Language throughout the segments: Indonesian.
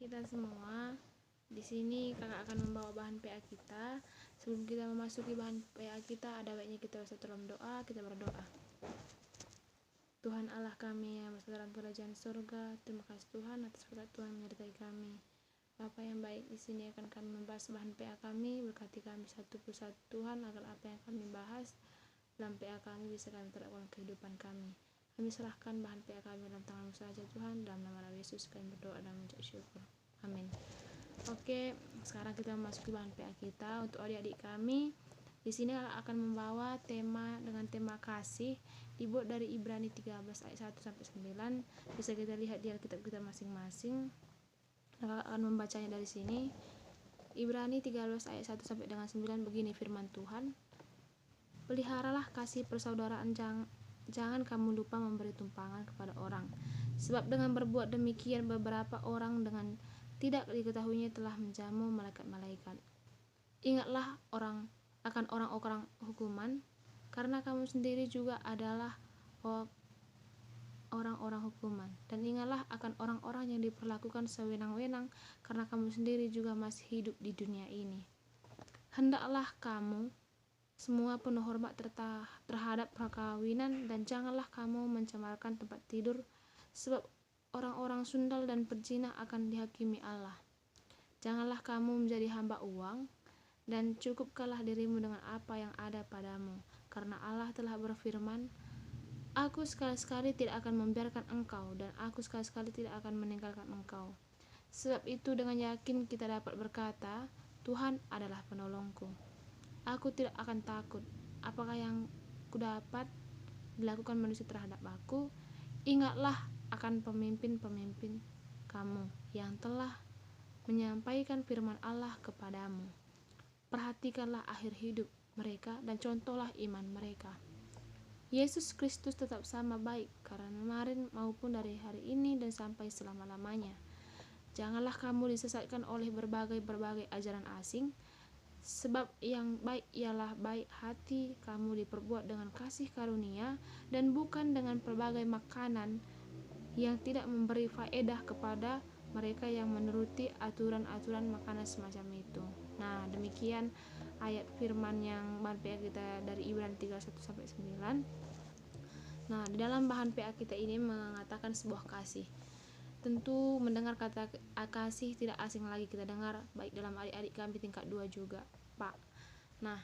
Kita semua di sini kakak akan membawa bahan PA kita. Sebelum kita memasuki bahan PA kita, ada baiknya kita bersatu dalam doa. Kita berdoa. Tuhan Allah kami yang berada dalam kerajaan surga, terima kasih Tuhan atas berkat Tuhan menyertai kami. Bapa yang baik, di sini akan kami membahas bahan PA kami. Berkati kami satu persatu Tuhan, agar apa yang kami bahas dalam PA kami bisa kami terapkan kehidupan kami. Kami serahkan bahan PA kami dalam tangan-Mu saja Tuhan. Dalam nama Yesus kami berdoa dan mengucap syukur. Amin. Oke, sekarang kita memasuki bahan PA kita. Untuk adik-adik kami, di sini akan membawa tema dengan tema kasih, dibuat dari Ibrani 13 ayat 1 sampai 9. Bisa kita lihat di Alkitab kita masing-masing. Kakak akan membacanya dari sini. Ibrani 13 ayat 1 sampai dengan 9, begini firman Tuhan. Peliharalah kasih persaudaraan, jangan kamu lupa memberi tumpangan kepada orang. Sebab dengan berbuat demikian beberapa orang dengan tidak diketahuinya telah menjamu malaikat-malaikat. Ingatlah akan orang-orang hukuman, karena kamu sendiri juga adalah orang-orang hukuman. Dan ingatlah akan orang-orang yang diperlakukan sewenang-wenang, karena kamu sendiri juga masih hidup di dunia ini. Hendaklah kamu semua penuh hormat terhadap perkawinan, dan janganlah kamu mencemarkan tempat tidur, sebab orang-orang sundal dan pezina akan dihakimi Allah. Janganlah kamu menjadi hamba uang, dan cukupkanlah dirimu dengan apa yang ada padamu, karena Allah telah berfirman, Aku sekali-sekali tidak akan membiarkan engkau, dan aku sekali-sekali tidak akan meninggalkan engkau. Sebab itu dengan yakin kita dapat berkata, Tuhan adalah penolongku. Aku tidak akan takut. Apakah yang kudapat dilakukan manusia terhadap aku? Ingatlah akan pemimpin-pemimpin kamu yang telah menyampaikan firman Allah kepadamu. Perhatikanlah akhir hidup mereka dan contohlah iman mereka. Yesus Kristus tetap sama baik karena kemarin maupun dari hari ini dan sampai selama-lamanya. Janganlah kamu disesatkan oleh berbagai ajaran asing, sebab yang baik ialah baik hati kamu diperbuat dengan kasih karunia dan bukan dengan pelbagai makanan yang tidak memberi faedah kepada mereka yang menuruti aturan-aturan makanan semacam itu. Nah, demikian ayat firman yang bahan PA kita dari Ibrani 31 sampai 9. Nah, di dalam bahan PA kita ini mengatakan sebuah kasih. Tentu mendengar kata kasih tidak asing lagi kita dengar, baik dalam adik-adik kami tingkat 2 juga, Pak. Nah,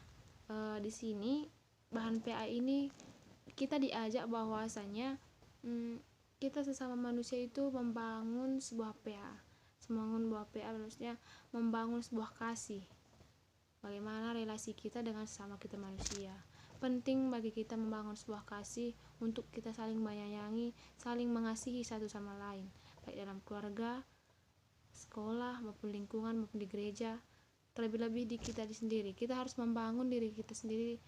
di sini bahan PA ini kita diajak bahwasanya kita sesama manusia itu membangun sebuah PA. Maksudnya membangun sebuah kasih. Bagaimana relasi kita dengan sesama kita manusia. Penting bagi kita membangun sebuah kasih untuk kita saling menyayangi, saling mengasihi satu sama lain, baik dalam keluarga, sekolah, maupun lingkungan, maupun di gereja. Terlebih-lebih di kita sendiri. Kita harus membangun diri kita sendiri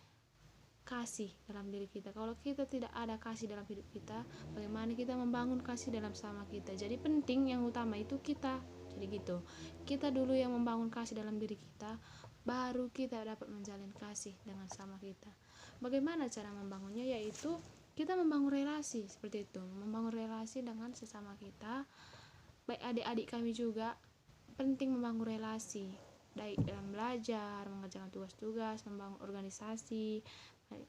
kasih dalam diri kita. Kalau kita tidak ada kasih dalam hidup kita, bagaimana kita membangun kasih dalam sama kita? Jadi penting, yang utama itu kita. Jadi gitu, kita dulu yang membangun kasih dalam diri kita, baru kita dapat menjalin kasih dengan sama kita. Bagaimana cara membangunnya? Yaitu kita membangun relasi seperti itu, membangun relasi dengan sesama kita. Baik adik-adik kami juga penting membangun relasi, baik dalam belajar, mengerjakan tugas-tugas, membangun organisasi,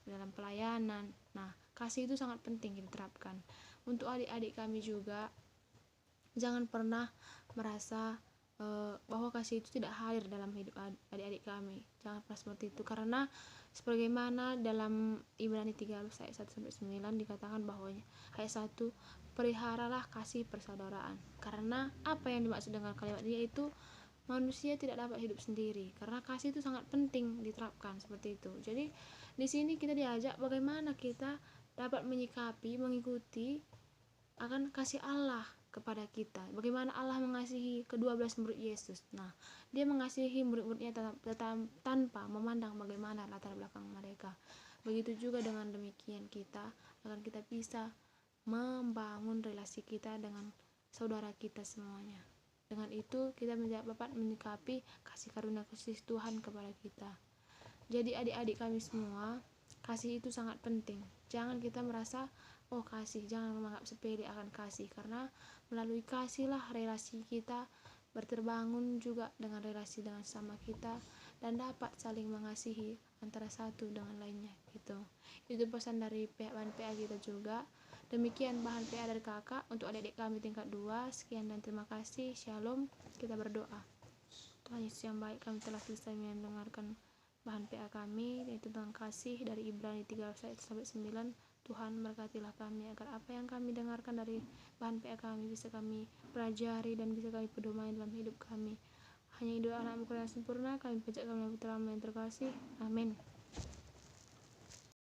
dalam pelayanan. Nah, kasih itu sangat penting kita terapkan. Untuk adik-adik kami juga, jangan pernah merasa bahwa kasih itu tidak hadir dalam hidup adik-adik kami. Jangan pernah seperti itu, karena sebagaimana dalam Ibrani 13 ayat 1 sampai 9 dikatakan bahwa ayat 1, peliharalah kasih persaudaraan. Karena apa yang dimaksud dengan kalimat ini, yaitu manusia tidak dapat hidup sendiri, karena kasih itu sangat penting diterapkan seperti itu. Jadi di sini kita diajak bagaimana kita dapat menyikapi, mengikuti akan kasih Allah kepada kita. Bagaimana Allah mengasihi ke-12 murid Yesus. Nah, dia mengasihi murid-muridnya tanpa memandang bagaimana latar belakang mereka. Begitu juga dengan demikian kita akan kita bisa membangun relasi kita dengan saudara kita semuanya. Dengan itu kita dapat menyikapi kasih karunia kasih Tuhan kepada kita. Jadi adik-adik kami semua, kasih itu sangat penting. Jangan kita merasa kasih, jangan menganggap sepele akan kasih, karena melalui kasihlah relasi kita berterbangun juga dengan relasi dengan sama kita, dan dapat saling mengasihi antara satu dengan lainnya gitu. Itu pesan dari pihak bahan PA kita juga. Demikian bahan PA dari kakak untuk adik-adik kami tingkat 2. Sekian dan terima kasih. Shalom. Kita berdoa. Tuhan Yesus yang baik, kami telah selesai mendengarkan bahan PA kami, yaitu tentang kasih dari Ibrani 3:1-9. Tuhan berkatilah kami agar apa yang kami dengarkan dari bahan PA kami bisa kami pelajari dan bisa kami pedomani dalam hidup kami. Hanya hidup anak-Mu yang sempurna, kami pajak kami putra yang terkasih. Amin.